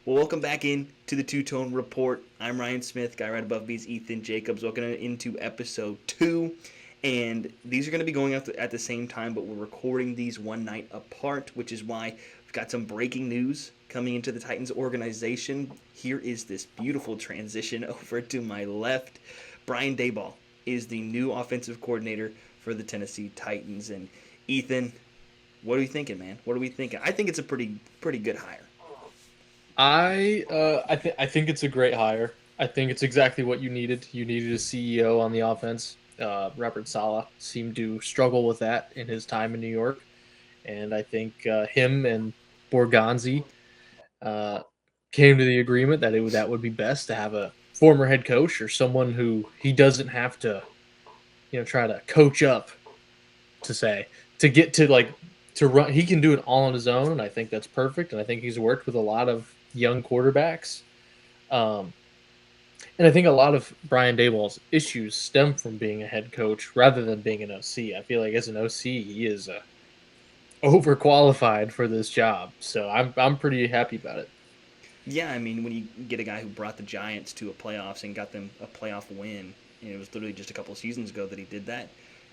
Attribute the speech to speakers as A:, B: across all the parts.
A: Well, welcome back in to the Two Tone Report. I'm Ryan Smith, guy right above me is Ethan Jacobs. Welcome into episode 2. And these are going to be going out at the same time, but we're recording these one night apart, which is why we've got some breaking news coming into the Titans organization. Here is this beautiful transition over to my left. Brian Daboll is the new offensive coordinator for the Tennessee Titans. And Ethan, what are you thinking, man? What are we thinking? I think it's a pretty good hire.
B: I think it's a great hire. I think it's exactly what you needed. You needed a CEO on the offense. Robert Saleh seemed to struggle with that in his time in New York, and I think him and Borgonzi uh, came to the agreement that that would be best to have a former head coach or someone who he doesn't have to try to coach up to say to get to like to run. He can do it all on his own, and I think that's perfect. And I think he's worked with a lot of young quarterbacks. Um, and I think a lot of Brian Daboll's issues stem from being a head coach rather than being an OC. I feel like as an OC, he is overqualified for this job. So I'm pretty happy about it.
A: Yeah, I mean, when you get a guy who brought the Giants to a playoffs and got them a playoff win, and it was literally just a couple of seasons ago that he did that,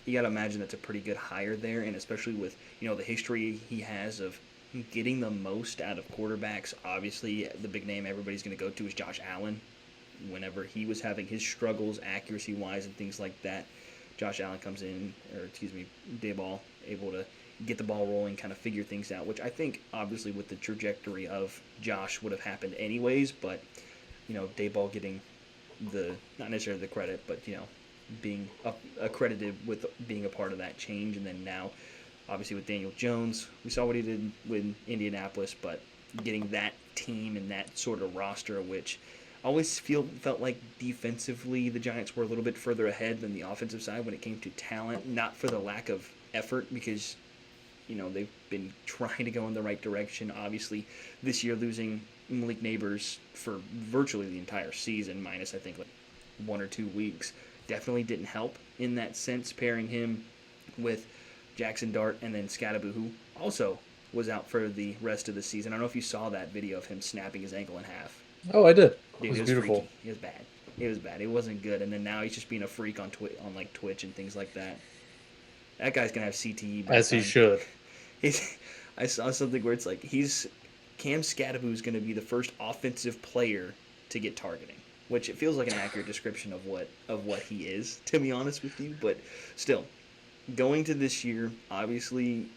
A: you got to imagine that's a pretty good hire there, and especially with the history he has of getting the most out of quarterbacks. Obviously, the big name everybody's going to go to is Josh Allen. Whenever he was having his struggles accuracy wise and things like that, Josh Allen comes in, or excuse me, Dayball able to get the ball rolling, kind of figure things out, which I think obviously with the trajectory of Josh would have happened anyways, but Dayball getting the not necessarily the credit, but being accredited with being a part of that change, and then now obviously with Daniel Jones, we saw what he did with Indianapolis, but getting that team and that sort of roster, which I always felt like defensively the Giants were a little bit further ahead than the offensive side when it came to talent, not for the lack of effort, because they've been trying to go in the right direction. Obviously, this year losing Malik Neighbors for virtually the entire season, minus I think like 1 or 2 weeks, definitely didn't help in that sense. Pairing him with Jackson Dart and then Scadaboo, who also was out for the rest of the season. I don't know if you saw that video of him snapping his ankle in half.
B: Oh, I did. It
A: Dude,
B: was
A: it was
B: beautiful.
A: freaky. It was bad. It was bad. It wasn't good. And then now he's just being a freak on like Twitch and things like that. That guy's gonna have CTE by the
B: As he
A: time
B: should.
A: he's. I saw something where it's like Cam Scadaboo is going to be the first offensive player to get targeting, which it feels like an accurate description of what he is, to be honest with you. But still, going to this year, obviously,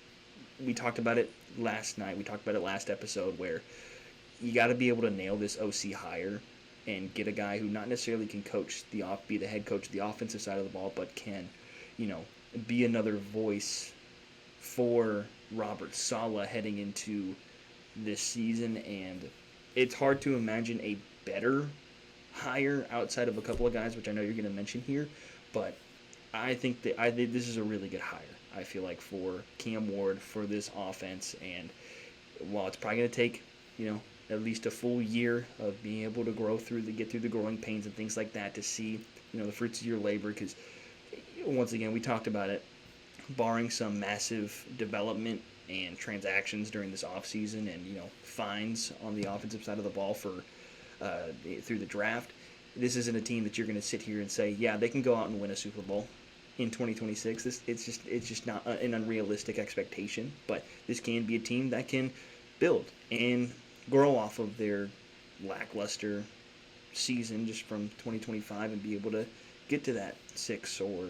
A: we talked about it last night. We talked about it last episode where you got to be able to nail this OC hire and get a guy who not necessarily can be the head coach of the offensive side of the ball, but can, you know, be another voice for Robert Saleh heading into this season. And it's hard to imagine a better hire outside of a couple of guys, which I know you're going to mention here, but I think this is a really good hire. I feel like for Cam Ward for this offense, and while it's probably going to take at least a full year of being able to get through the growing pains and things like that to see the fruits of your labor, because once again we talked about it, barring some massive development and transactions during this offseason and fines on the offensive side of the ball for through the draft, this isn't a team that you're going to sit here and say, yeah, they can go out and win a Super Bowl in 2026. It's just not an unrealistic expectation, but this can be a team that can build and grow off of their lackluster season just from 2025 and be able to get to that 6 or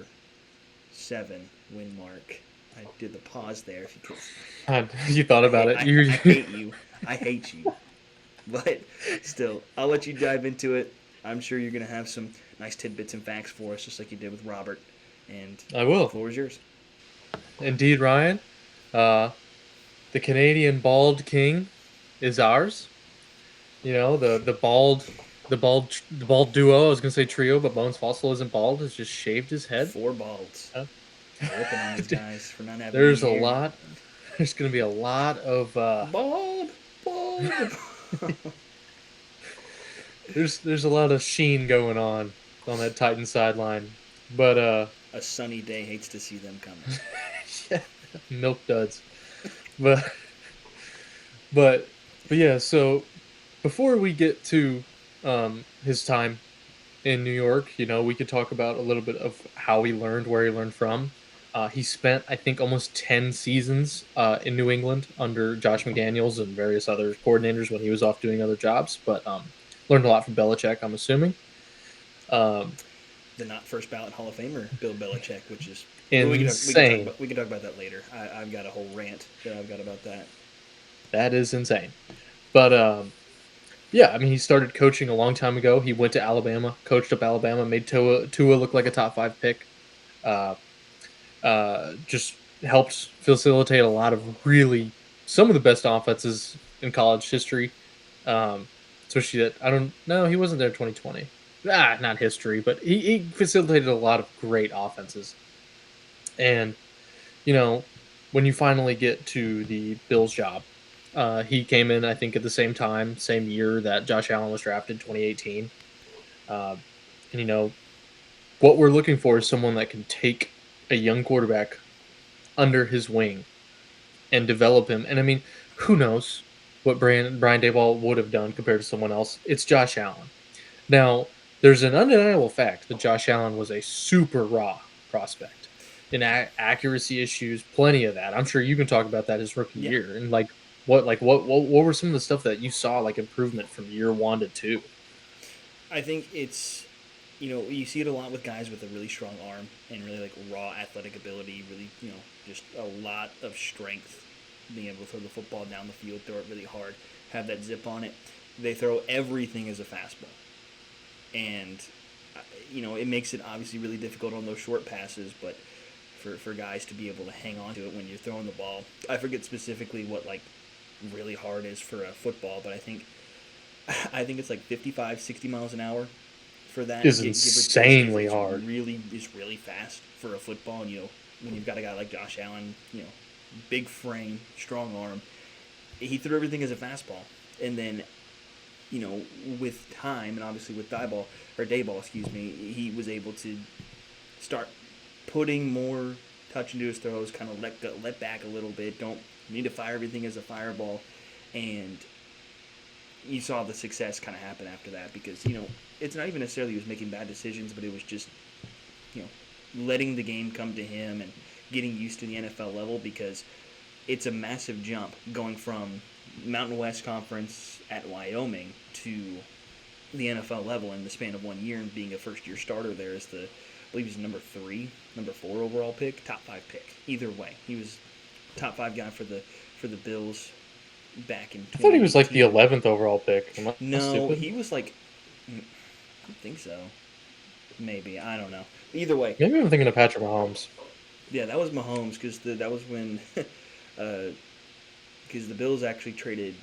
A: 7 win mark. I did the pause there. If you
B: You thought about it.
A: I hate you. I hate you. But still, I'll let you dive into it. I'm sure you're going to have some nice tidbits and facts for us, just like you did with Robert. And
B: I
A: the
B: will.
A: floor is yours.
B: Indeed, Ryan. Uh, the Canadian bald king is ours. You know, the bald duo. I was gonna say trio, but Bones Fossil isn't bald. Has just shaved his head.
A: 4 balds.
B: Uh,
A: Ripping on these guys for not having any
B: there's a
A: hair.
B: lot. There's gonna be a lot of.
A: Bald, bald.
B: There's a lot of sheen going on that Titan sideline, but
A: A sunny day hates to see them coming.
B: yeah, milk duds. But but but yeah. So before we get to his time in New York, we could talk about a little bit of how he learned, where he learned from. He spent, I think, almost 10 seasons in New England under Josh McDaniels and various other coordinators when he was off doing other jobs, but learned a lot from Belichick, I'm assuming. Um,
A: The not first ballot Hall of Famer Bill Belichick, which is
B: insane.
A: we can talk about that later. I've got a whole rant that I've got about that.
B: That is insane. But yeah, I mean, he started coaching a long time ago. He went to Alabama, coached up Alabama, made Tua look like a top 5 pick. Uh, just helped facilitate a lot of really some of the best offenses in college history. Especially that I don't know, he wasn't there 2020. Not history, but he facilitated a lot of great offenses. And you know, when you finally get to the Bills job, he came in, I think, at the same time, same year that Josh Allen was drafted, 2018. Uh, and what we're looking for is someone that can take a young quarterback under his wing and develop him. And I mean, who knows what Brian Daboll would have done compared to someone else? It's Josh Allen. Now, there's an undeniable fact that Josh Allen was a super raw prospect. In accuracy issues, plenty of that. I'm sure you can talk about that his rookie year. And what were some of the stuff that you saw like improvement from year 1 to 2?
A: I think it's, you see it a lot with guys with a really strong arm and really like raw athletic ability, really, just a lot of strength, being able to throw the football down the field, throw it really hard, have that zip on it. They throw everything as a fastball. And, it makes it obviously really difficult on those short passes, but for guys to be able to hang on to it when you're throwing the ball. I forget specifically what like really hard is for a football, but I think it's like 55, 60 miles an hour for that.
B: Is insanely hard.
A: Really is really fast for a football. And, when you've got a guy like Josh Allen, big frame, strong arm, he threw everything as a fastball. And then, with time and obviously with Daboll, he was able to start putting more touch into his throws, kind of let back a little bit. Don't need to fire everything as a fireball, and you saw the success kind of happen after that because it's not even necessarily he was making bad decisions, but it was just letting the game come to him and getting used to the NFL level because it's a massive jump going from Mountain West Conference at Wyoming to the NFL level in the span of 1 year and being a first-year starter there is I believe he's number 4 overall pick, top 5 pick. Either way, he was top 5 guy for the Bills back in.
B: I thought he was like the 11th overall pick.
A: No, he was like, I don't think so. Maybe, I don't know. Either way,
B: maybe I'm thinking of Patrick Mahomes.
A: Yeah, that was Mahomes because that was when because the Bills actually traded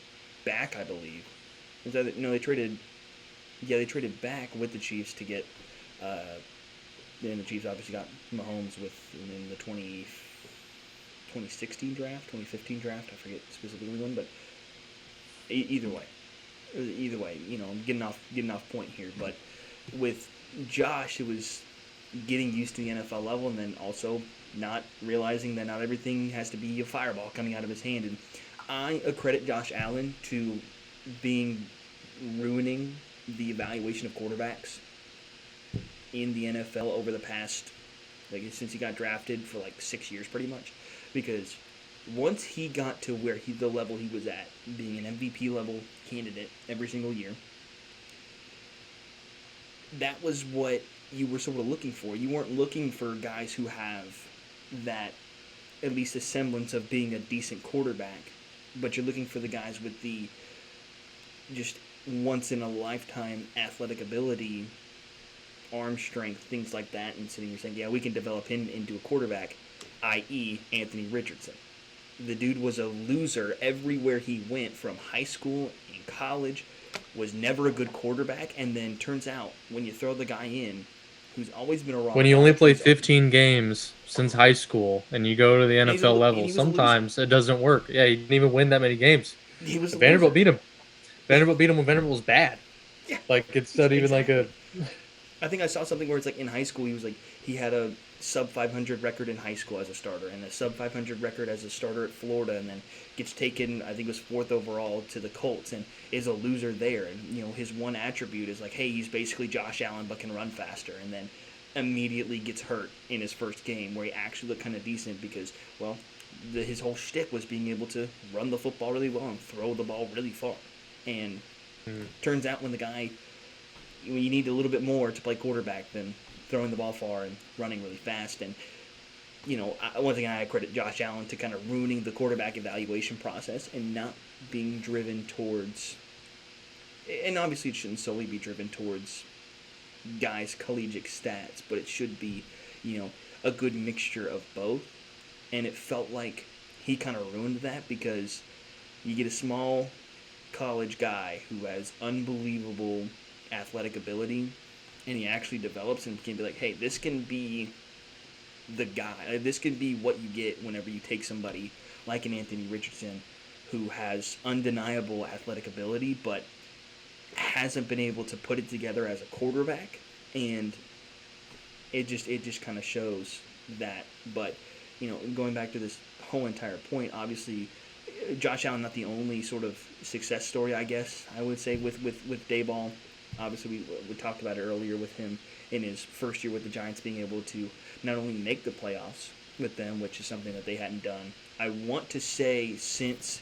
A: back, I believe. They traded. Yeah, they traded back with the Chiefs to get. Then the Chiefs obviously got Mahomes in the 2016 draft, 2015 draft. I forget specifically when, but either way, I'm getting off point here. But with Josh, it was getting used to the NFL level, and then also not realizing that not everything has to be a fireball coming out of his hand. And I accredit Josh Allen to ruining the evaluation of quarterbacks in the NFL over the past, since he got drafted for 6 years pretty much. Because once he got to the level he was at, being an MVP level candidate every single year, that was what you were sort of looking for. You weren't looking for guys who have that, at least a semblance of being a decent quarterback, but you're looking for the guys with the just once-in-a-lifetime athletic ability, arm strength, things like that, and sitting here saying, yeah, we can develop him into a quarterback, i.e. Anthony Richardson. The dude was a loser everywhere he went, from high school and college, was never a good quarterback, and then turns out when you throw the guy in, who's always been a raw.
B: When you only played 15 games since high school and you go to the NFL level, sometimes it doesn't work. Yeah, he didn't even win that many games. Vanderbilt beat him. Vanderbilt beat him when Vanderbilt was bad.
A: Yeah.
B: It's not even like a...
A: I think I saw something where it's in high school he was he had sub 500 record in high school as a starter and a sub 500 record as a starter at Florida, and then gets taken, I think it was fourth overall to the Colts, and is a loser there. And his one attribute is like, hey, he's basically Josh Allen but can run faster, and then immediately gets hurt in his first game where he actually looked kind of decent because, well, his whole shtick was being able to run the football really well and throw the ball really far. And turns out when you need a little bit more to play quarterback than throwing the ball far and running really fast. And, one thing I credit Josh Allen to kind of ruining the quarterback evaluation process and not being driven towards, and obviously it shouldn't solely be driven towards guys' collegiate stats, but it should be, a good mixture of both. And it felt like he kind of ruined that because you get a small college guy who has unbelievable athletic ability, and he actually develops and can be like, hey, this can be the guy. This can be what you get whenever you take somebody like an Anthony Richardson who has undeniable athletic ability but hasn't been able to put it together as a quarterback. And it just kind of shows that. But, going back to this whole entire point, obviously Josh Allen not the only sort of success story, I guess I would say, with Daboll. Obviously, we talked about it earlier with him in his first year with the Giants being able to not only make the playoffs with them, which is something that they hadn't done. I want to say since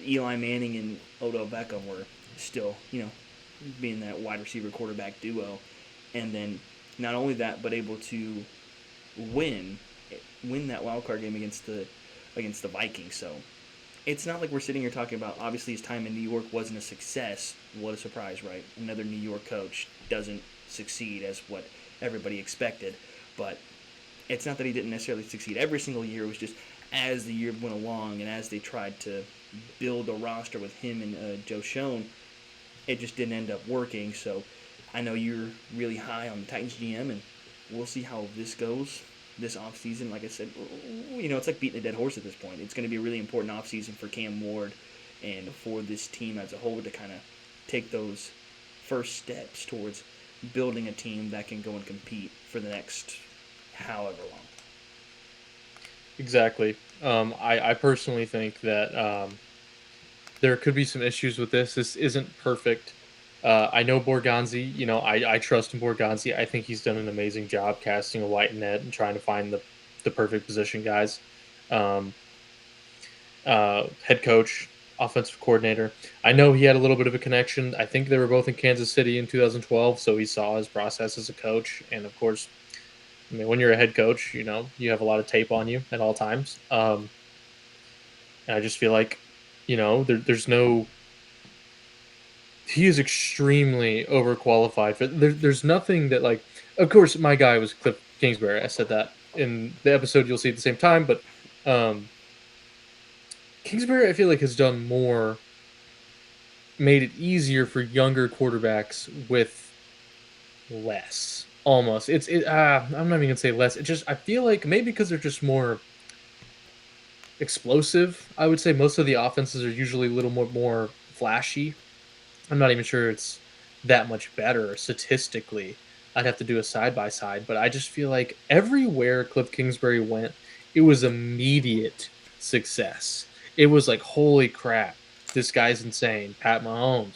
A: Eli Manning and Odell Beckham were still, being that wide receiver quarterback duo. And then not only that, but able to win that wild card game against the Vikings. So it's not like we're sitting here talking about, obviously his time in New York wasn't a success. What a surprise, right? Another New York coach doesn't succeed as what everybody expected. But it's not that he didn't necessarily succeed every single year. It was just as the year went along and as they tried to build a roster with him and Joe Schoen, it just didn't end up working. So I know you're really high on the Titans GM, and we'll see how this goes this offseason. Like I said, it's like beating a dead horse at this point. It's going to be a really important offseason for Cam Ward and for this team as a whole to kind of take those first steps towards building a team that can go and compete for the next however long.
B: Exactly. I personally think that there could be some issues with this. This isn't perfect. I know Borgonzi, I trust in Borgonzi. I think he's done an amazing job casting a wide net and trying to find the perfect position guys. Head coach, offensive coordinator. I know he had a little bit of a connection. I think they were both in Kansas City in 2012, so he saw his process as a coach. And of course, when you're a head coach, you have a lot of tape on you at all times. And I just feel like, there's no. He is extremely overqualified for. There's nothing that, like. Of course, my guy was Cliff Kingsbury. I said that in the episode you'll see at the same time, but Kingsbury, I feel like, has done more, made it easier for younger quarterbacks with less. Almost. I'm not even gonna say less. It just, I feel like maybe because they're just more explosive. I would say most of the offenses are usually a little more flashy. I'm not even sure it's that much better statistically. I'd have to do a side by side, but I just feel like everywhere Cliff Kingsbury went, it was immediate success. It was like, holy crap, this guy's insane. Pat Mahomes.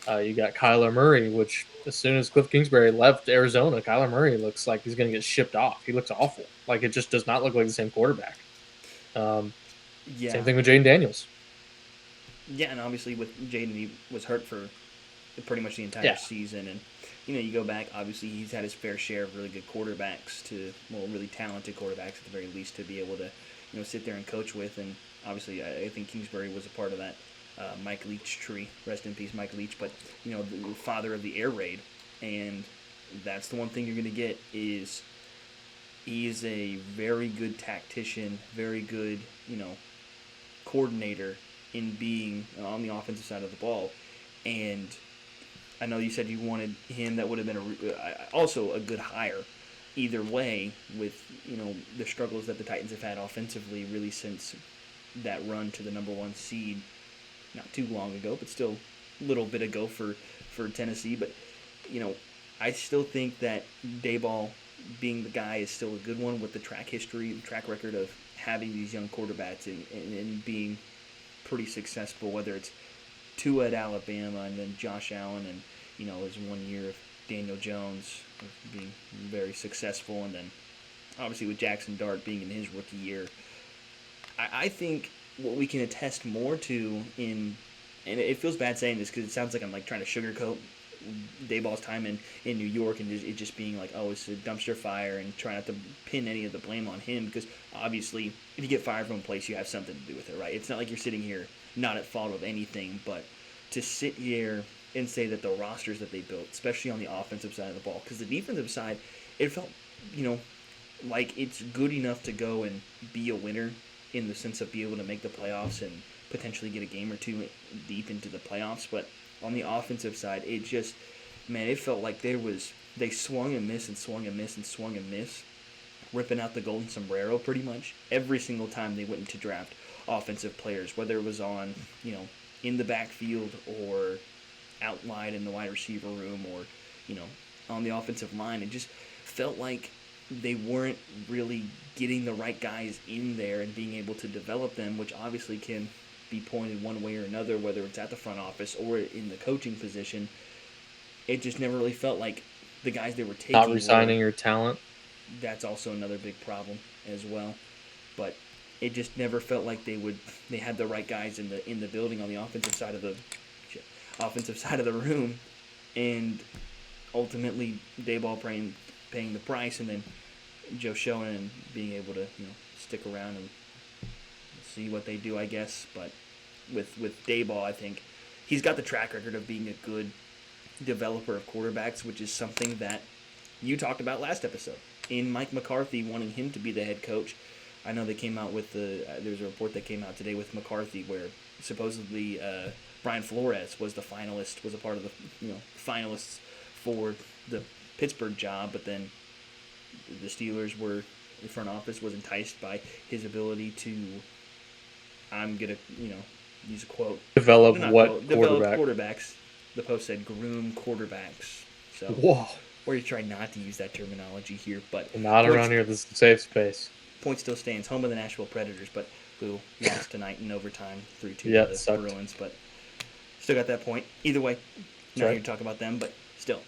B: You got Kyler Murray, which as soon as Cliff Kingsbury left Arizona, Kyler Murray looks like he's going to get shipped off. He looks awful. Like, it just does not look like the same quarterback.
A: Yeah.
B: Same thing with Jaden Daniels.
A: Yeah, and obviously with Jaden, he was hurt for pretty much the entire season. And, you go back, obviously he's had his fair share of really good quarterbacks really talented quarterbacks at the very least to be able to, sit there and coach with. And obviously I think Kingsbury was a part of that Mike Leach tree. Rest in peace, Mike Leach. But, the father of the air raid. And that's the one thing you're going to get is he is a very good tactician, very good, coordinator in being on the offensive side of the ball. And I know you said you wanted him. That would have been also a good hire either way with, the struggles that the Titans have had offensively really since that run to the number one seed not too long ago, but still a little bit ago for Tennessee. But, I still think that Daboll being the guy is still a good one with the track record of having these young quarterbacks and being pretty successful, whether it's Tua at Alabama and then Josh Allen and, his 1 year of Daniel Jones being very successful, and then obviously with Jackson Dart being in his rookie year. I think what we can attest more to and it feels bad saying this because it sounds like I'm like trying to sugarcoat Daboll's time in New York and it just being like, oh, it's a dumpster fire and try not to pin any of the blame on him because obviously if you get fired from a place, you have something to do with it, right? It's not like you're sitting here not at fault of anything, but to sit here and say that the rosters that they built, especially on the offensive side of the ball, because the defensive side, it felt, like it's good enough to go and be a winner in the sense of be able to make the playoffs and potentially get a game or two deep into the playoffs, but on the offensive side, it just, man, it felt like they swung and missed and swung and missed and swung and missed, ripping out the golden sombrero pretty much every single time they went into draft offensive players, whether it was on, in the backfield or out wide in the wide receiver room or, on the offensive line. It just felt like they weren't really getting the right guys in there and being able to develop them, which obviously can be pointed one way or another, whether it's at the front office or in the coaching position. It just never really felt like the guys they were taking.
B: Not resigning your talent.
A: That's also another big problem as well. But it just never felt like they had the right guys in the building on the offensive side of the room, and ultimately Daboll paying the price, and then Joe Schoen being able to stick around and see what they do, I guess. But with Daboll, I think he's got the track record of being a good developer of quarterbacks, which is something that you talked about last episode. In Mike McCarthy wanting him to be the head coach, I know they came out with there's a report that came out today with McCarthy where supposedly Brian Flores was a part of the finalists for the Pittsburgh job, but then the Steelers the front office was enticed by his ability to, I'm gonna use a quote,
B: develop
A: quarterbacks. The Post said groom quarterbacks. So
B: whoa.
A: Or you try not to use that terminology here, but
B: not around here. This is a safe space.
A: Point still stands. Home of the Nashville Predators, but who lost tonight in overtime 3-2 to the Bruins, but still got that point. Either way, not here to talk about them, but still.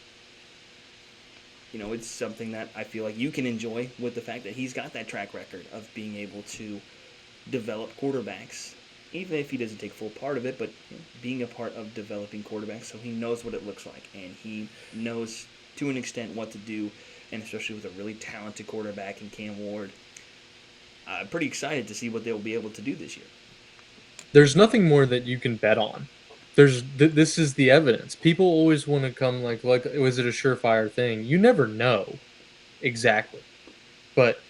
A: It's something that I feel like you can enjoy with the fact that he's got that track record of being able to develop quarterbacks, even if he doesn't take full part of it, but being a part of developing quarterbacks, so he knows what it looks like, and he knows to an extent what to do, and especially with a really talented quarterback in Cam Ward. I'm pretty excited to see what they'll be able to do this year.
B: There's nothing more that you can bet on. This is the evidence. People always want to come like was it a surefire thing? You never know exactly, but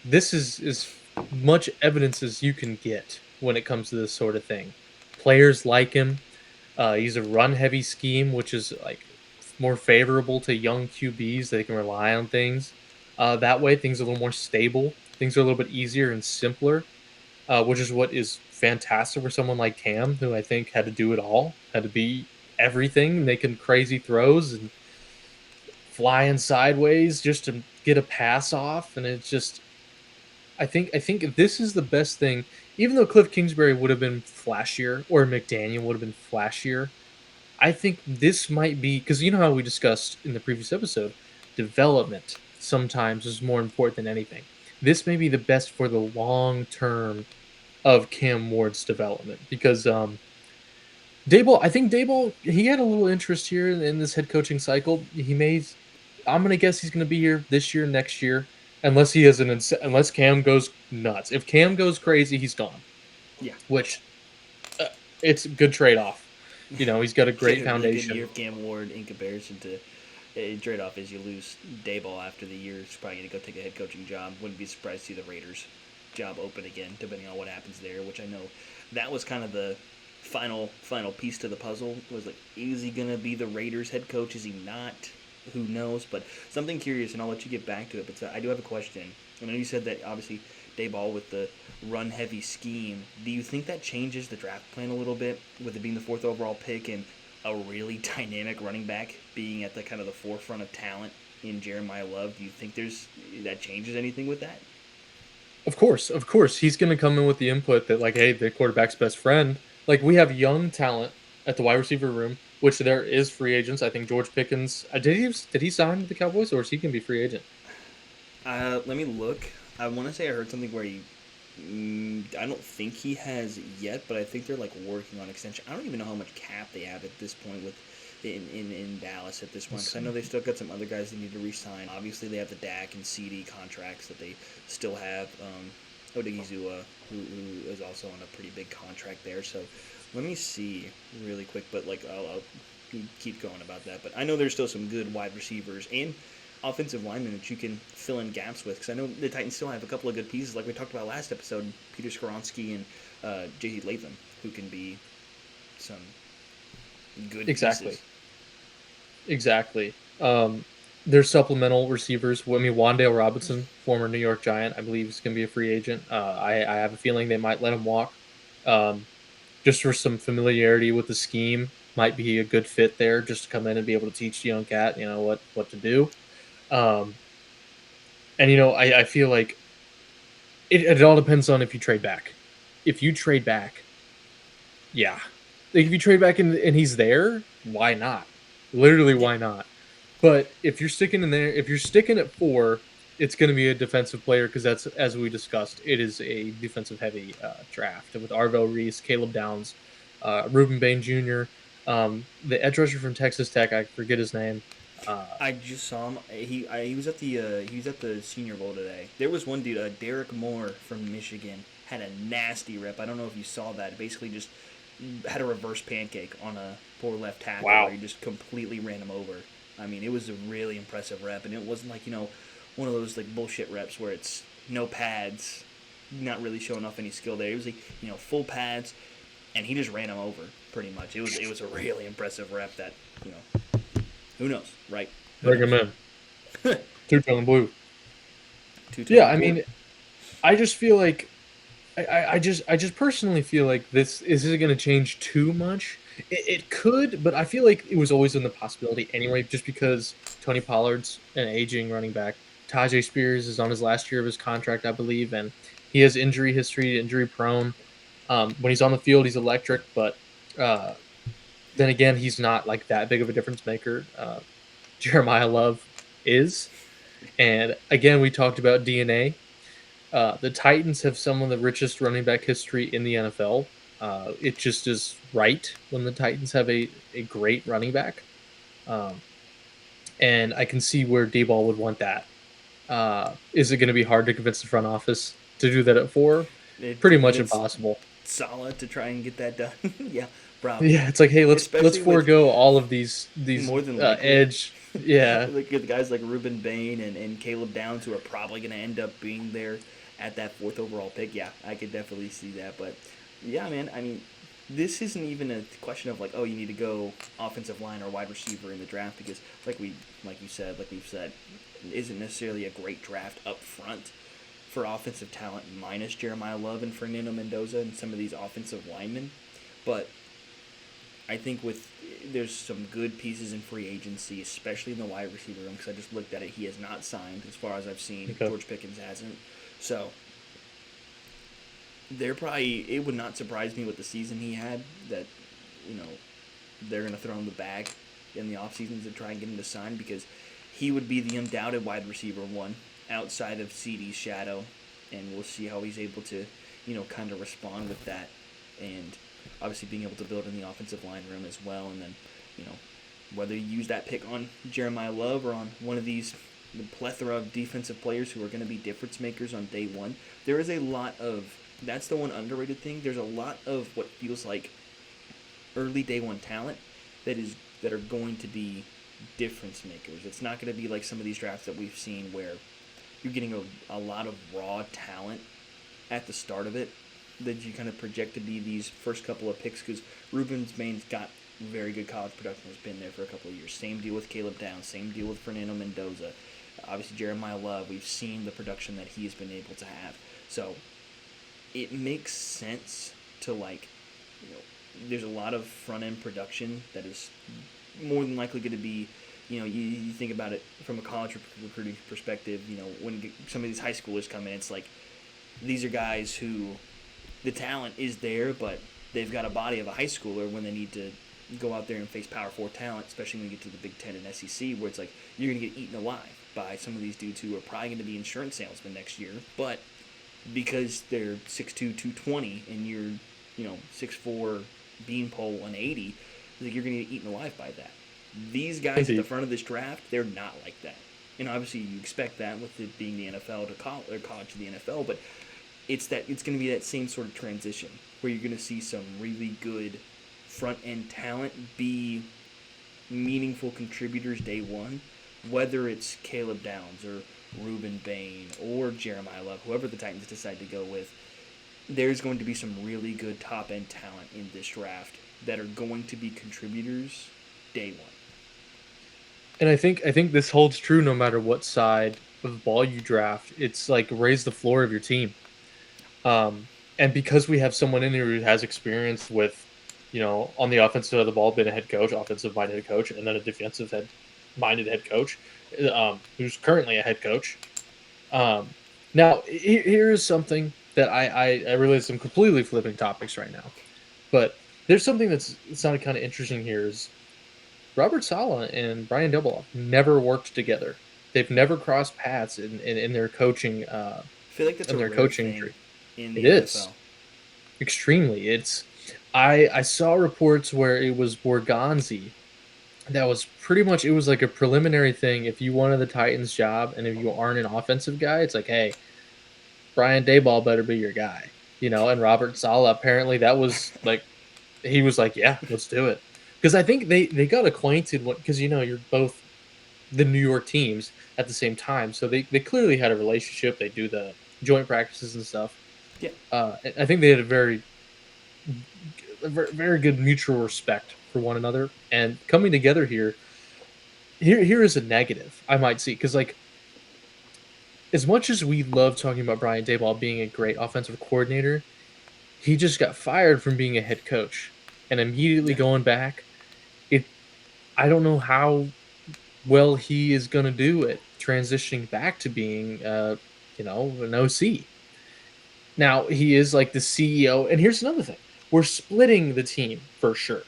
B: this is as much evidence as you can get when it comes to this sort of thing. Players like him. He's a run-heavy scheme, which is like more favorable to young QBs. They can rely on things. That way, things are a little more stable. Things are a little bit easier and simpler, which is what is fantastic for someone like Cam, who I think had to do it all, had to be everything, making crazy throws and flying sideways just to get a pass off. And it's just, I think this is the best thing. Even though Cliff Kingsbury would have been flashier or McDaniel would have been flashier, I think this might be, because you know how we discussed in the previous episode, development sometimes is more important than anything. This may be the best for the long term of Cam Ward's development, because Daboll, he had a little interest here in this head coaching cycle. I'm going to guess he's going to be here this year, next year, unless unless Cam goes nuts. If Cam goes crazy, he's gone.
A: Yeah.
B: Which, it's a good trade-off. He's got a great foundation.
A: Good year of Cam Ward in comparison to trade-off is you lose Daboll after the year. He's probably going to go take a head coaching job. Wouldn't be surprised to see the Raiders job open again, depending on what happens there, which I know that was kind of the final piece to the puzzle. Was like, is he going to be the Raiders head coach? Is he not? Who knows? But something curious, and I'll let you get back to it, but I do have a question. I know you said that obviously Daboll with the run-heavy scheme, do you think that changes the draft plan a little bit, with it being the 4th overall pick and a really dynamic running back being at the kind of the forefront of talent in Jeremiah Love, do you think that changes anything with that?
B: Of course, he's going to come in with the input that like, hey, the quarterback's best friend. Like we have young talent at the wide receiver room, which there is free agents. I think George Pickens. Did he sign with the Cowboys, or is he going to be free agent?
A: Let me look. I want to say I heard something where I don't think he has yet, but I think they're like working on extension. I don't even know how much cap they have at this point with in Dallas at this point, because I know they still got some other guys they need to re-sign. Obviously, they have the Dak and CD contracts that they still have. Odigizua, who is also on a pretty big contract there. So let me see really quick, but like I'll keep going about that. But I know there's still some good wide receivers and offensive linemen that you can fill in gaps with, because I know the Titans still have a couple of good pieces, like we talked about last episode, Peter Skoronski and J.T. Latham, who can be some good pieces.
B: Exactly. There's supplemental receivers. I mean, Wan'Dale Robinson, former New York Giant, I believe is going to be a free agent. I have a feeling they might let him walk, just for some familiarity with the scheme. Might be a good fit there, just to come in and be able to teach the young cat, what to do. And I feel like it all depends on if you trade back. If you trade back, yeah, like if you trade back and he's there, why not? Literally, why not? But if you're sticking in there, if you're sticking at 4, it's going to be a defensive player, because that's, as we discussed, it is a defensive heavy draft with Arvell Reese, Caleb Downs, Ruben Bain Jr., the edge rusher from Texas Tech. I forget his name.
A: I just saw him. He was at the Senior Bowl today. There was one dude, Derek Moore from Michigan, had a nasty rep. I don't know if you saw that. Basically, just had a reverse pancake on a poor left tackle.
B: Wow.
A: Where he just completely ran him over. I mean, it was a really impressive rep, and it wasn't like one of those like bullshit reps where it's no pads, not really showing off any skill there. It was like full pads, and he just ran him over pretty much. It was a really impressive rep that who knows, right?
B: Bring him in. Two-tone blue. Yeah, I mean, I just feel like I just personally feel like this isn't going to change too much. It could, but I feel like it was always in the possibility anyway, just because Tony Pollard's an aging running back. Tajay Spears is on his last year of his contract, I believe, and he has injury history, injury prone. When he's on the field, he's electric, but then again, he's not like that big of a difference maker. Jeremiah Love is. And again, we talked about DNA. The Titans have some of the richest running back history in the NFL. It just is right when the Titans have a great running back. And I can see where Daboll would want that. Is it going to be hard to convince the front office to do that at 4? Pretty much impossible.
A: Solid to try and get that done. Yeah, probably.
B: Yeah, it's like, hey, let's forego all of these
A: more than
B: edge. Yeah,
A: like the guys like Ruben Bain and Caleb Downs, who are probably going to end up being there at that 4th overall pick. Yeah, I could definitely see that. But yeah, man, I mean, this isn't even a question of like, oh, you need to go offensive line or wide receiver in the draft, because like we've said, it isn't necessarily a great draft up front for offensive talent, minus Jeremiah Love and Fernando Mendoza and some of these offensive linemen. But I think there's some good pieces in free agency, especially in the wide receiver room, because I just looked at it. He has not signed, as far as I've seen. Okay. George Pickens hasn't. So it would not surprise me with the season he had that, they're going to throw him the bag in the offseason to try and get him to sign, because he would be the undoubted wide receiver 1 outside of CD's shadow, and we'll see how he's able to, kind of respond with that, and obviously being able to build in the offensive line room as well, and then, whether you use that pick on Jeremiah Love or on one of these the plethora of defensive players who are going to be difference makers on day 1, there is a lot of, that's the one underrated thing, there's a lot of what feels like early day 1 talent that are going to be difference makers. It's not going to be like some of these drafts that we've seen where you're getting a lot of raw talent at the start of it that you kind of project to be these first couple of picks, because Ruben Bain's got very good college production, has been there for a couple of years. Same deal with Caleb Downs, same deal with Fernando Mendoza. Obviously Jeremiah Love, we've seen the production that he's been able to have. So it makes sense to there's a lot of front end production that is more than likely going to be you think about it from a college recruiting perspective. When some of these high schoolers come in, it's like these are guys who the talent is there, but they've got a body of a high schooler when they need to go out there and face Power 4 talent, especially when you get to the Big Ten and SEC, where it's like you're going to get eaten alive by some of these dudes who are probably going to be insurance salesmen next year, but because they're 6'2", 220, and you're 6'4", beanpole 180, like you're going to get eaten alive by that. These guys at the front of this draft, they're not like that. And obviously you expect that with it being the NFL to college, or college to the NFL, but it's going to be that same sort of transition where you're going to see some really good front end talent be meaningful contributors day one, whether it's Caleb Downs or Reuben Bain or Jeremiah Love, whoever the Titans decide to go with. There's going to be some really good top end talent in this draft that are going to be contributors day one.
B: And I think this holds true no matter what side of the ball you draft. It's like raise the floor of your team. And because we have someone in here who has experience with, on the offensive side of the ball, been a head coach, offensive-minded head coach, and then a defensive-minded head coach, who's currently a head coach. Now, here is something that I realize I'm completely flipping topics right now, but there's something that's sounded kind of interesting here is Robert Saleh and Brian Daboll never worked together. They've never crossed paths in their coaching.
A: I feel like that's
B: in
A: a
B: their
A: rare
B: coaching
A: thing
B: tree.
A: in the
B: It
A: NFL.
B: is extremely. I saw reports where it was Borgonzi. That was pretty much, it was like a preliminary thing. If you wanted the Titans job and if you aren't an offensive guy, it's like, hey, Brian Daboll better be your guy. And Robert Saleh, apparently that was like, he was like, yeah, let's do it. Because I think they got acquainted because, you're both the New York teams at the same time. So they clearly had a relationship. They do the joint practices and stuff.
A: Yeah.
B: I think they had a very good mutual respect for one another. And coming together here is a negative, I might see. Because, like, as much as we love talking about Brian Daboll being a great offensive coordinator, he just got fired from being a head coach. And immediately going back, I don't know how well he is going to do at transitioning back to being, an OC. Now, he is like the CEO. And here's another thing. We're splitting the team for sure.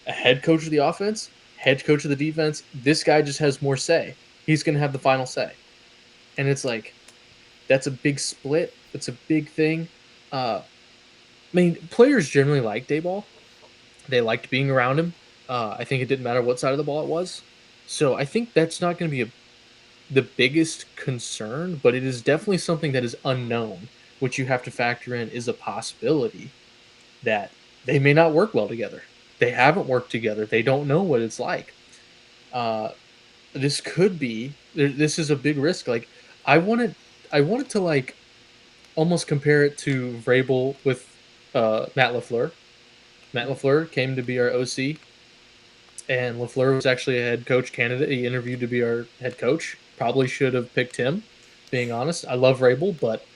B: A head coach of the offense, head coach of the defense. This guy just has more say. He's going to have the final say. And it's like, that's a big split. It's a big thing. Players generally like Daboll. They liked being around him. I think it didn't matter what side of the ball it was. So I think that's not going to be the biggest concern, but it is definitely something that is unknown, which you have to factor in is a possibility that they may not work well together. They haven't worked together. They don't know what it's like. This could be. This is a big risk. Like I wanted to like almost compare it to Vrabel with Matt LaFleur. Matt LaFleur came to be our OC, and LaFleur was actually a head coach candidate. He interviewed to be our head coach. Probably should have picked him, being honest. I love Vrabel, but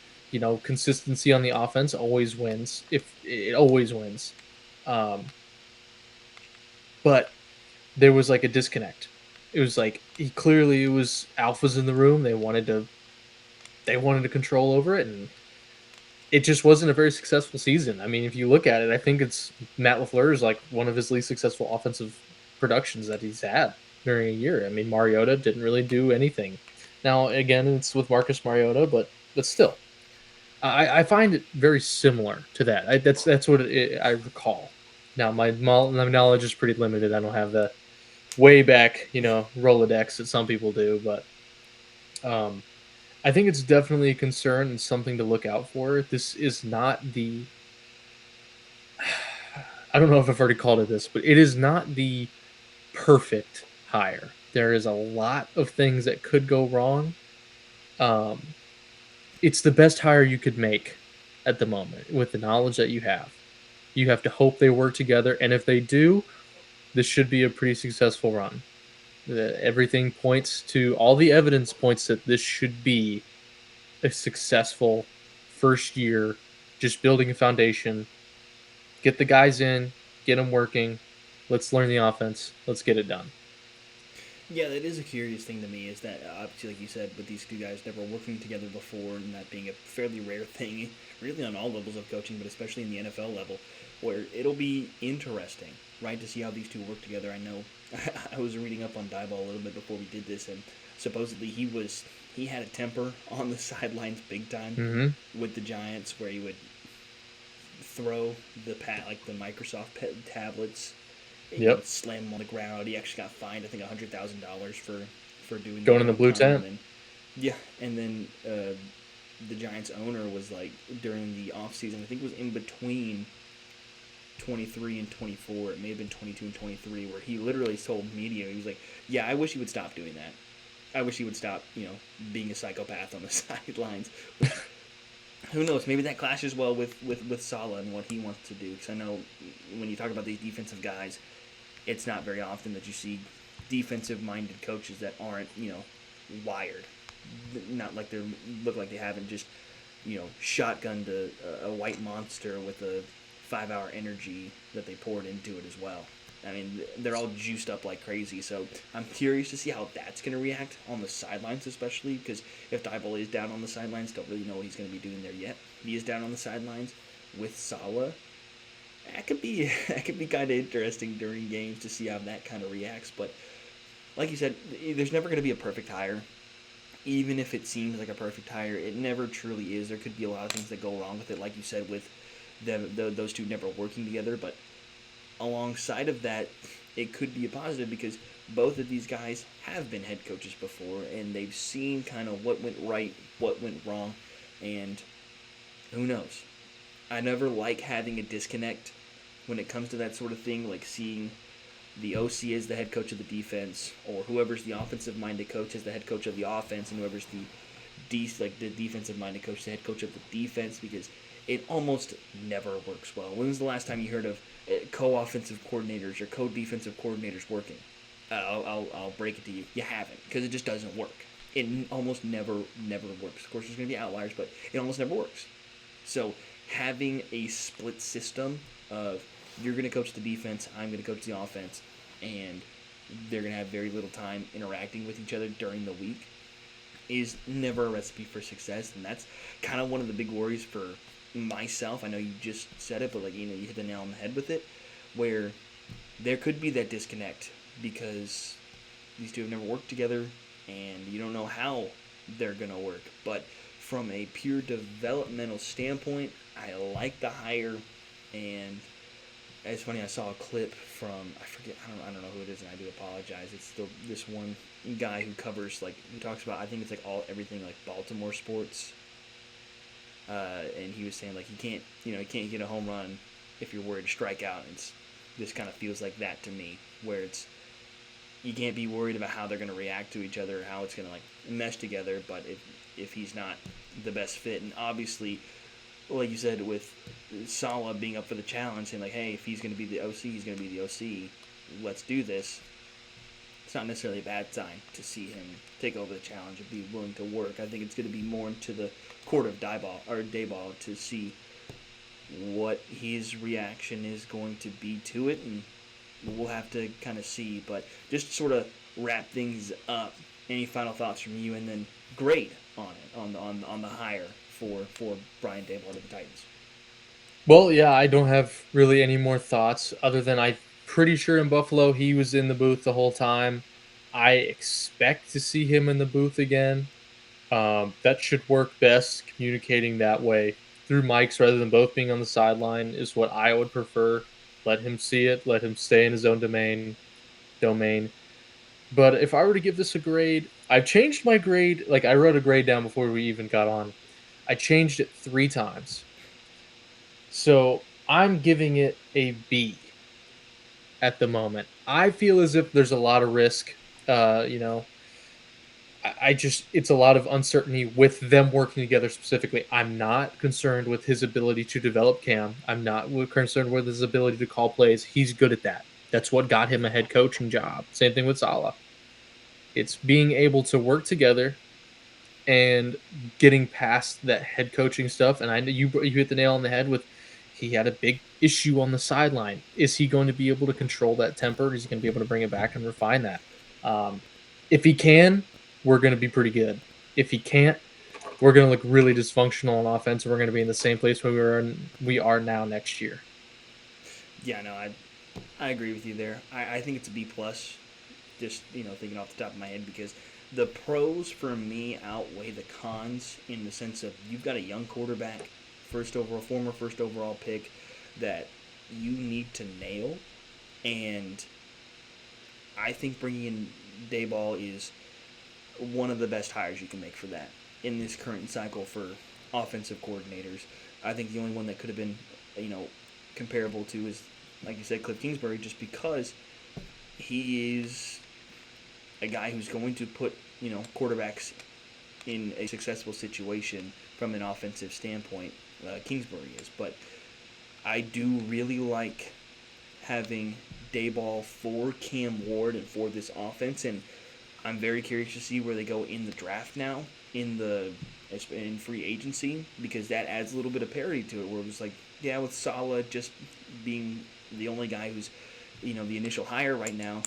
B: consistency on the offense always wins. If it always wins, but there was like a disconnect. It was like it was alphas in the room. They wanted to control over it, and it just wasn't a very successful season. I mean, if you look at it, I think it's Matt LaFleur is like one of his least successful offensive productions that he's had during a year. I mean, Mariota didn't really do anything. Now, again, it's with Marcus Mariota, but still, I find it very similar to that. That's what I recall. Now, my knowledge is pretty limited. I don't have the way back, Rolodex that some people do, but I think it's definitely a concern and something to look out for. This is not the I don't know if I've already called it this, but it is not the perfect hire. There is a lot of things that could go wrong. It's the best hire you could make at the moment with the knowledge that you have. You have to hope they work together, and if they do, this should be a pretty successful run. Everything points to, all the evidence points that this should be a successful first year, just building a foundation. Get the guys in, get them working. Let's learn the offense. Let's get it done.
A: Yeah, that is a curious thing to me. Is that obviously, like you said, with these two guys never working together before, and that being a fairly rare thing, really on all levels of coaching, but especially in the NFL level, where it'll be interesting, right, to see how these two work together. I know I was reading up on Daboll a little bit before we did this, and supposedly he had a temper on the sidelines big time
B: Mm-hmm.
A: with the Giants, where he would throw like the Microsoft tablets,
B: Yep.
A: slam them on the ground. He actually got fined, I think, $100,000 for doing
B: Going
A: that
B: in the
A: one
B: blue
A: time.
B: tent.
A: And then, yeah, and then the Giants owner was like during the offseason, I think it was in between 23 and 24. It may have been 22 and 23, where he literally told media, he was like, "Yeah, I wish he would stop doing that. I wish he would stop, being a psychopath on the sidelines." Which, who knows? Maybe that clashes well with Saleh and what he wants to do. Because I know when you talk about these defensive guys, it's not very often that you see defensive-minded coaches that aren't, wired. Not like they look like they haven't just, shotgunned a white monster with a 5-hour energy that they poured into it as well. I mean, they're all juiced up like crazy. So I'm curious to see how that's going to react on the sidelines, especially because if Daboll is down on the sidelines, don't really know what he's going to be doing there yet. If he is down on the sidelines with Saleh, that could be kind of interesting during games to see how that kind of reacts. But like you said, there's never going to be a perfect hire. Even if it seems like a perfect hire, it never truly is. There could be a lot of things that go wrong with it, like you said, with those two never working together. But alongside of that, it could be a positive because both of these guys have been head coaches before, and they've seen kind of what went right, what went wrong, and who knows. I never like having a disconnect when it comes to that sort of thing, like seeing the OC as the head coach of the defense, or whoever's the offensive-minded coach as the head coach of the offense, and whoever's the defensive-minded coach, the head coach of the defense, because it almost never works well. When was the last time you heard of co-offensive coordinators or co-defensive coordinators working? I'll break it to you. You haven't, because it just doesn't work. It almost never works. Of course, there's going to be outliers, but it almost never works. So having a split system of you're going to coach the defense, I'm going to coach the offense, and they're going to have very little time interacting with each other during the week is never a recipe for success. And that's kind of one of the big worries for myself. I know you just said it, but you hit the nail on the head with it, where there could be that disconnect because these two have never worked together and you don't know how they're going to work. But from a pure developmental standpoint, I like the hire. And it's funny, I saw a clip from, I don't know who it is, and I do apologize. It's this one guy who covers, who talks about, I think it's everything Baltimore sports. And he was saying you can't get a home run if you're worried to strike out. This kind of feels like that to me, where you can't be worried about how they're going to react to each other, or how it's going to mesh together. But if he's not the best fit, and obviously, like you said, with Saleh being up for the challenge, saying hey, if he's going to be the OC, he's going to be the OC. Let's do this. It's not necessarily a bad sign to see him take over the challenge and be willing to work. I think it's going to be more into the court of Daboll to see what his reaction is going to be to it, and we'll have to kind of see. But just to sort of wrap things up, any final thoughts from you, and then grade on it on the hire for Brian Daboll to the Titans?
B: Well, yeah, I don't have really any more thoughts other than I'm pretty sure in Buffalo he was in the booth the whole time. I expect to see him in the booth again. That should work best. Communicating that way through mics rather than both being on the sideline is what I would prefer. Let him see it. Let him stay in his own domain. But if I were to give this a grade, I've changed my grade. I wrote a grade down before we even got on. I changed it 3 times. So I'm giving it a B at the moment. I feel as if there's a lot of risk. It's a lot of uncertainty with them working together specifically. I'm not concerned with his ability to develop Cam. I'm not concerned with his ability to call plays. He's good at that. That's what got him a head coaching job. Same thing with Saleh. It's being able to work together and getting past that head coaching stuff. And I know you hit the nail on the head with he had a big issue on the sideline. Is he going to be able to control that temper? Is he going to be able to bring it back and refine that? If he can, we're going to be pretty good. If he can't, we're going to look really dysfunctional on offense, and we're going to be in the same place where we are now next year.
A: Yeah, no, I agree with you there. I think it's a B plus. Just thinking off the top of my head, because the pros for me outweigh the cons in the sense of you've got a young quarterback, former first overall pick, that you need to nail, and I think bringing in Daboll is one of the best hires you can make for that in this current cycle for offensive coordinators. I think the only one that could have been, comparable to is, like you said, Cliff Kingsbury, just because he is a guy who's going to put, quarterbacks in a successful situation from an offensive standpoint. Kingsbury is, but I do really like having Daboll for Cam Ward and for this offense, and I'm very curious to see where they go in the draft now, in free agency, because that adds a little bit of parity to it. Where it's like, yeah, with Saleh just being the only guy who's, the initial hire right now,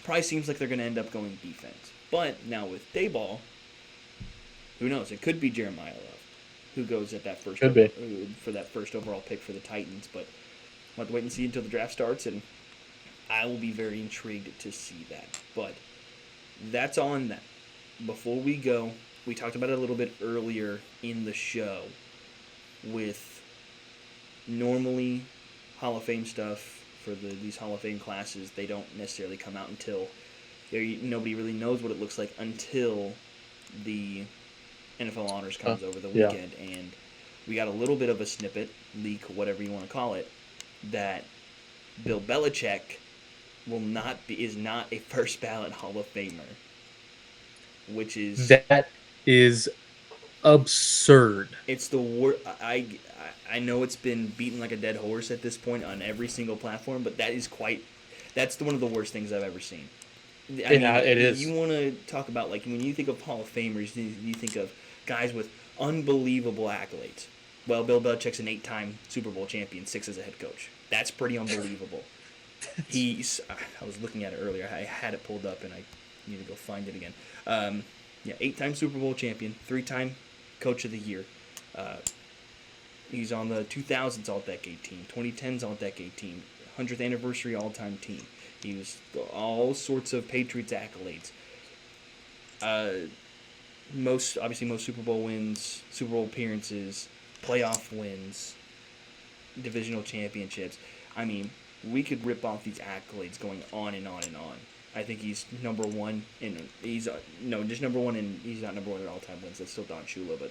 A: probably seems like they're going to end up going defense. But now with Daboll, who knows? It could be Jeremiah Love, who goes at that first for that first overall pick for the Titans. But we'll have to wait and see until the draft starts, and I will be very intrigued to see that. But that's on that. Before we go, we talked about it a little bit earlier in the show with normally Hall of Fame stuff for these Hall of Fame classes. They don't necessarily come out until nobody really knows what it looks like until the NFL Honors comes over the weekend. And we got a little bit of a snippet, leak, whatever you want to call it, that Bill Belichick is not a first ballot Hall of Famer, which is
B: absurd.
A: It's the worst. I know it's been beaten like a dead horse at this point on every single platform, but that's one of the worst things I've ever seen.
B: It is.
A: You want to talk about, like, when you think of Hall of Famers, you think of guys with unbelievable accolades. Well, Bill Belichick's an 8-time Super Bowl champion, 6 as a head coach. That's pretty unbelievable. I was looking at it earlier. I had it pulled up, and I need to go find it again. 8-time Super Bowl champion, 3-time Coach of the Year. He's on the 2000s All-Decade team, 2010s All-Decade team, 100th anniversary All-Time team. He was all sorts of Patriots accolades. Most Super Bowl wins, Super Bowl appearances, playoff wins, divisional championships. I mean, we could rip off these accolades going on and on and on. I think he's number one he's not number one in all-time wins. That's still Don Shula, but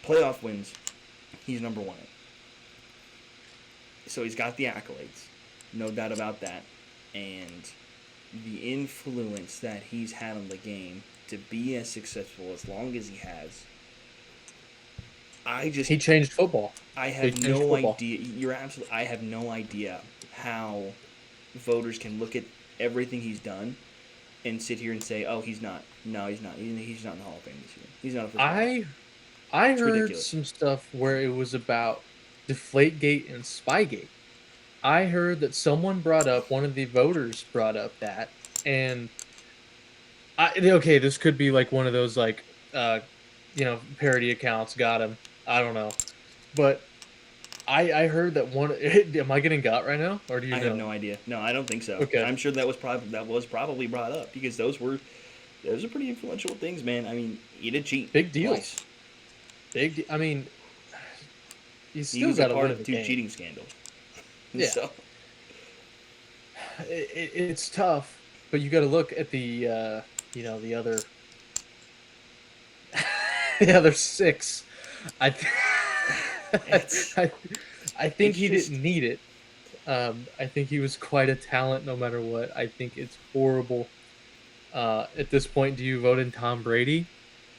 A: playoff wins, he's number one. So he's got the accolades, no doubt about that, and the influence that he's had on the game to be as successful as long as he has.
B: He changed football.
A: I have no idea. You're absolutely. I have no idea how voters can look at everything he's done and sit here and say, "Oh, he's not. No, he's not. He's not in the Hall of Fame this year. He's not a first ballot."
B: I heard ridiculous. Some stuff where it was about Deflategate and Spygate. I heard that one of the voters brought up that, and this could be like one of those parody accounts got him. I don't know, but I heard that one. Am I getting got right now, or do you know?
A: I have no idea. No, I don't think so.
B: Okay.
A: I'm sure that was probably brought up because those are pretty influential things, man. I mean, he did cheat.
B: Big deals. I mean,
A: he was a part of 2 cheating scandals.
B: Yeah. So it's tough, but you got to look at the other the other 6. I think he didn't need it. I think he was quite a talent no matter what. I think it's horrible. At this point, do you vote in Tom Brady?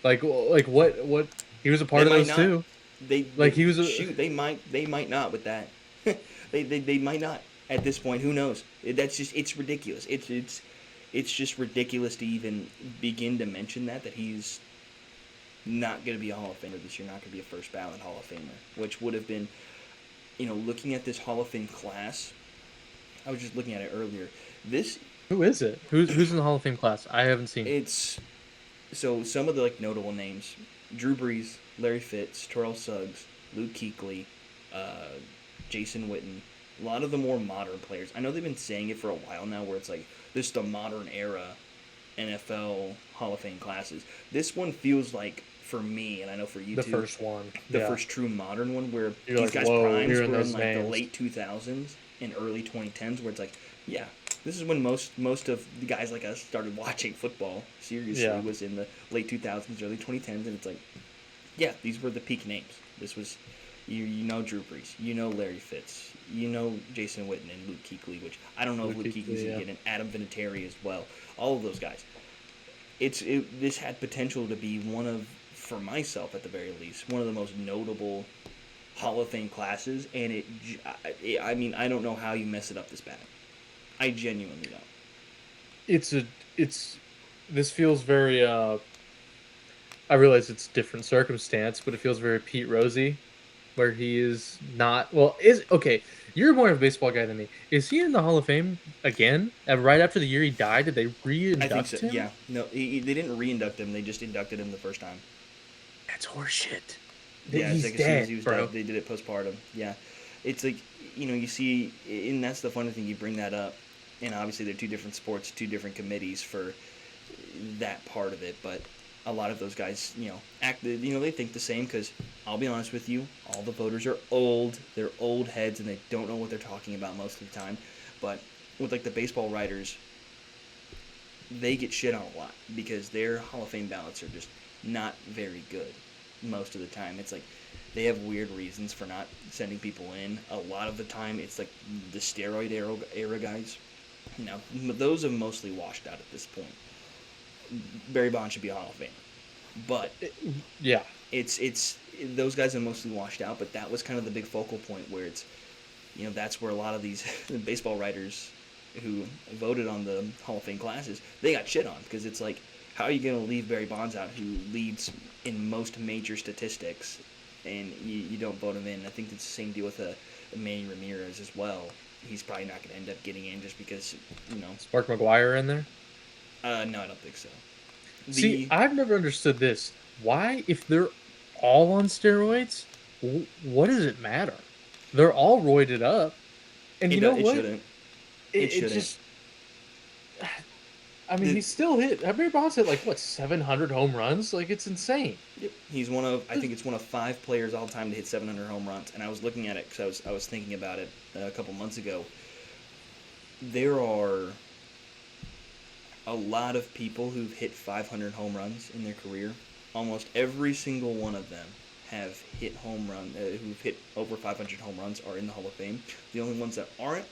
B: Like what? He was a part of those too.
A: They might not with that. they might not at this point. Who knows? It's ridiculous. It's just ridiculous to even begin to mention that he's not going to be a Hall of Famer this year, not going to be a first ballot Hall of Famer, which would have been, looking at this Hall of Fame class, I was just looking at it earlier. This
B: Who is it? Who's in the Hall of Fame class? I haven't seen.
A: It's so some of the like notable names: Drew Brees, Larry Fitz, Terrell Suggs, Luke Kuechly, uh, Jason Witten. A lot of the more modern players. I know they've been saying it for a while now, where it's like this is the modern era NFL Hall of Fame classes. This one feels like for me, and I know for you
B: The
A: too,
B: first one.
A: the
B: Yeah.
A: first true modern one where
B: You're
A: these
B: like,
A: guys'
B: whoa,
A: primes
B: hearing
A: were in
B: those
A: like the
B: names.
A: late 2000s and early 2010s, where it's like, yeah, this is when most of the guys like us started watching football seriously,
B: Yeah.
A: was in the late 2000s, early 2010s, and it's like, yeah, these were the peak names. This was, you know Drew Brees, you know Larry Fitz, you know Jason Witten and Luke Kuechly, which I don't know if
B: Luke
A: Luke Kuechly's
B: Kuechly,
A: going
B: yeah.
A: to get an Adam Vinatieri as well. All of those guys. This had potential to be one of, for myself at the very least, one of the most notable Hall of Fame classes, and I mean, I don't know how you mess it up this bad. I genuinely don't.
B: It's a it's this feels very I realize it's different circumstance, but it feels very Pete Rosey, where he is not well. Is okay. You're more of a baseball guy than me. Is he in the Hall of Fame again? Right after the year he died, did they
A: I think so.
B: re-induct him?
A: Yeah. No, they didn't re-induct him. They just inducted him the first time.
B: That's horseshit.
A: Yeah, it's
B: He's
A: like as soon as
B: dead,
A: he was
B: bro.
A: dead, they did it postpartum. Yeah, it's like, you see, and that's the funny thing. You bring that up, and obviously they're two different sports, two different committees for that part of it. But a lot of those guys, they think the same. Because I'll be honest with you, all the voters are old. They're old heads, and they don't know what they're talking about most of the time. But with like the baseball writers, they get shit on a lot because their Hall of Fame ballots are just not very good most of the time. It's like they have weird reasons for not sending people in. A lot of the time, it's like the steroid era guys. Now, those have mostly washed out at this point. Barry Bonds should be a Hall of Famer, but
B: Yeah.
A: it's those guys are mostly washed out. But that was kind of the big focal point where it's, that's where a lot of these baseball writers who voted on the Hall of Fame classes, they got shit on because it's like, how are you going to leave Barry Bonds out, who leads in most major statistics, and you don't vote him in? I think it's the same deal with Manny Ramirez as well. He's probably not going to end up getting in just because,
B: Is Mark McGuire in there?
A: No, I don't think so.
B: See, I've never understood this. Why, if they're all on steroids, what does it matter? They're all roided up, and you know
A: it
B: what?
A: shouldn't. It shouldn't.
B: Just. I mean, he's still hit. Barry Bonds hit like what 700 home runs. Like it's insane.
A: Yep. He's one of, I think it's one of 5 players all time to hit 700 home runs. And I was looking at it because I was thinking about it a couple months ago. There are a lot of people who've hit 500 home runs in their career. Almost every single one of them have hit who've hit over 500 home runs are in the Hall of Fame. The only ones that aren't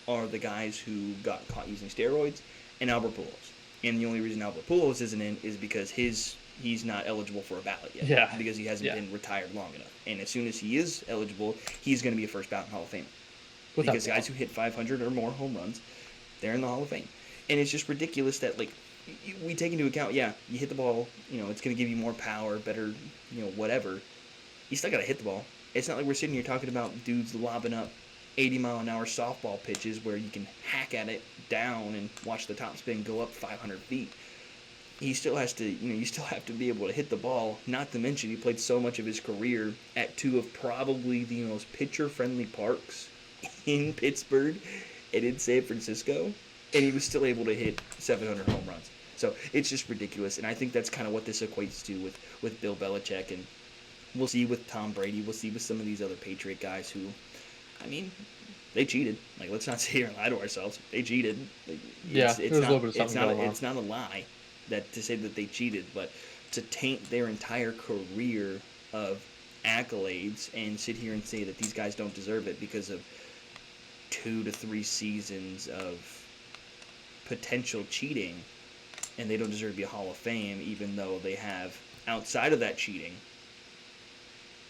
A: are the guys who got caught using steroids and Albert Pujols. And the only reason Albert Pujols isn't in is because he's not eligible for a ballot yet.
B: Yeah.
A: Because he hasn't been retired long enough. And as soon as he is eligible, he's going to be a first ballot Hall of Famer. Because guys who hit 500 or more home runs, they're in the Hall of Fame. And it's just ridiculous that, like, we take into account, you hit the ball, it's going to give you more power, better, whatever. You still got to hit the ball. It's not like we're sitting here talking about dudes lobbing up 80-mile-an-hour softball pitches where you can hack at it down and watch the top spin go up 500 feet. He still has to, you still have to be able to hit the ball. Not to mention, he played so much of his career at 2 of probably the most pitcher-friendly parks in Pittsburgh and in San Francisco, and he was still able to hit 700 home runs. So it's just ridiculous, and I think that's kind of what this equates to with Bill Belichick, and we'll see with Tom Brady. We'll see with some of these other Patriot guys who, I mean, they cheated. Like, let's not sit here and lie to ourselves. They cheated.
B: There's a little bit of something going on.
A: It's not a lie that to say that they cheated, but to taint their entire career of accolades and sit here and say that these guys don't deserve it because of 2 to 3 seasons of potential cheating, and they don't deserve to be a Hall of Fame, even though they have, outside of that cheating,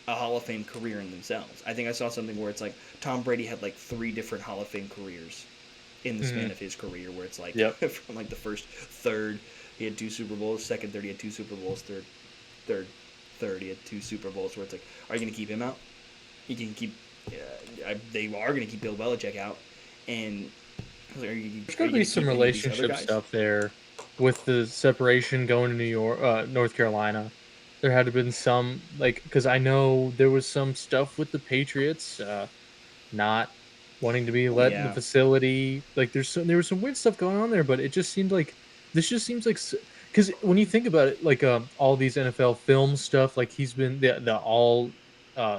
A: a Hall of Fame career in themselves. I think I saw something where it's like Tom Brady had like 3 different Hall of Fame careers in the span of his career, where it's like from like the first third he had 2 Super Bowls, second third he had 2 Super Bowls, third he had 2 Super Bowls, where it's like, are you going to keep him out? You can keep they are going to keep Bill Belichick out, and
B: There's
A: are
B: going
A: you
B: to be
A: going to
B: some
A: keep any of these other
B: relationship
A: guys?
B: stuff there with the separation going to New York, North Carolina. There had to been some like because I know there was some stuff with the Patriots not wanting to be
A: Oh
B: let in the
A: yeah,
B: facility. Like there was some weird stuff going on there, but it just seemed like this just seems like because when you think about it, like all these NFL film stuff, like he's been the all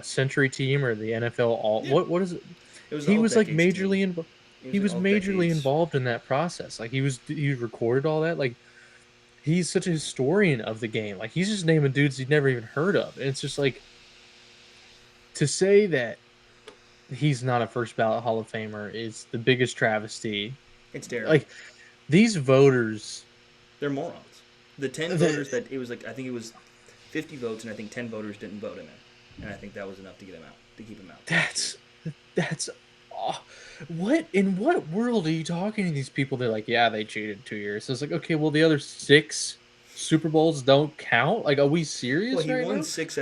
B: century team or the NFL all
A: yeah.
B: what is it?
A: It was the
B: He
A: all
B: was like
A: decades team.
B: majorly involved.
A: It was
B: He
A: like
B: was
A: all
B: majorly
A: decades.
B: involved in that process. Like he recorded all that. Like he's such a historian of the game. Like he's just naming dudes he'd never even heard of. And it's just like to say that he's not a first ballot Hall of Famer is the biggest travesty.
A: It's terrible.
B: Like these voters,
A: They're morons. The 10
B: the,
A: voters that it was like I think it was 50 votes, and I think 10 voters didn't vote him in, and I think that was enough to get him out, to keep him out last year.
B: that's oh, what in what world are you talking to these people? They're like, yeah, they cheated 2 years. So it's like, okay, well, the other six Super Bowls don't count. Like, are we
A: Well,
B: serious right now?
A: he won 6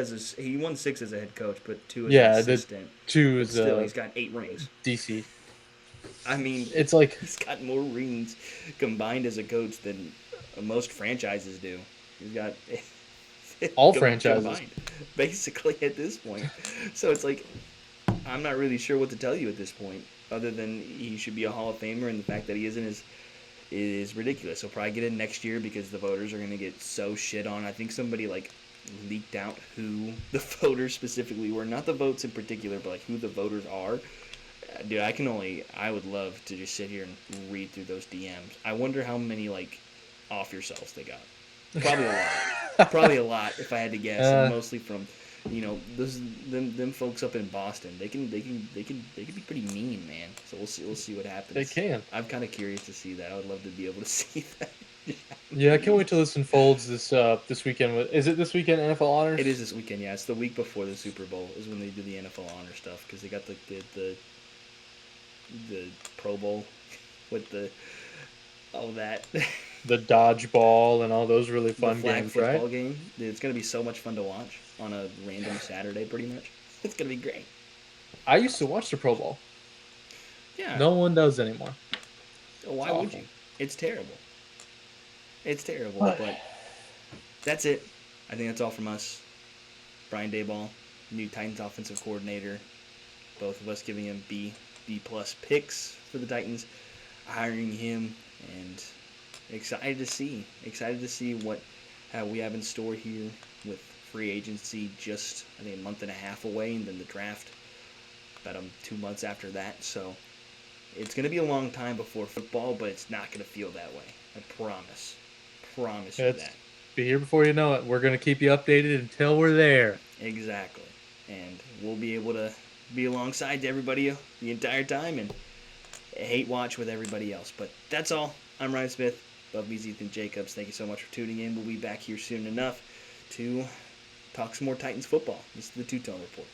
A: as a head coach, but 2 as an
B: Yeah, the
A: assistant.
B: two
A: But
B: is
A: still, he's got 8 rings.
B: DC.
A: I mean,
B: It's like
A: he's got more rings combined as a coach than most franchises do. He's got
B: all franchises.
A: combined, basically at this point. So it's like I'm not really sure what to tell you at this point, other than he should be a Hall of Famer, and the fact that he isn't is ridiculous. He'll probably get in next year because the voters are going to get so shit on. I think somebody like leaked out who the voters specifically were, not the votes in particular, but like who the voters are. Dude, I would love to just sit here and read through those DMs. I wonder how many like off yourselves they got. Probably a lot. Probably a lot if I had to guess, and mostly from those them folks up in Boston. They can be pretty mean, man. So we'll see what happens.
B: They can.
A: I'm kind of curious to see that. I would love to be able to see that.
B: Yeah, I can't wait till this unfolds this weekend. Is it this weekend NFL honors?
A: It is this weekend. Yeah, it's the week before the Super Bowl is when they do the NFL honor stuff because they got the Pro Bowl with all that.
B: The dodgeball and all those really fun
A: the flag
B: games,
A: football
B: right?
A: game. Dude, it's gonna be so much fun to watch on a random Saturday, pretty much. It's gonna be great.
B: I used to watch the Pro Bowl.
A: Yeah.
B: No one does anymore.
A: Why would you? It's terrible. It's terrible, but that's it. I think that's all from us. Brian Daboll, new Titans offensive coordinator. Both of us giving him B plus picks for the Titans. Hiring him and excited to see what we have in store here with free agency just I think a month and a half away, and then the draft about 2 months after that. So it's going to be a long time before football, but it's not going to feel that way. I promise you that.
B: Be here before you know it. We're going to keep you updated until we're there.
A: Exactly. And we'll be able to be alongside everybody the entire time and hate watch with everybody else. But that's all. I'm Ryan Smith. Above me's Ethan Jacobs. Thank you so much for tuning in. We'll be back here soon enough to talk some more Titans football. This is the Two Tone Report.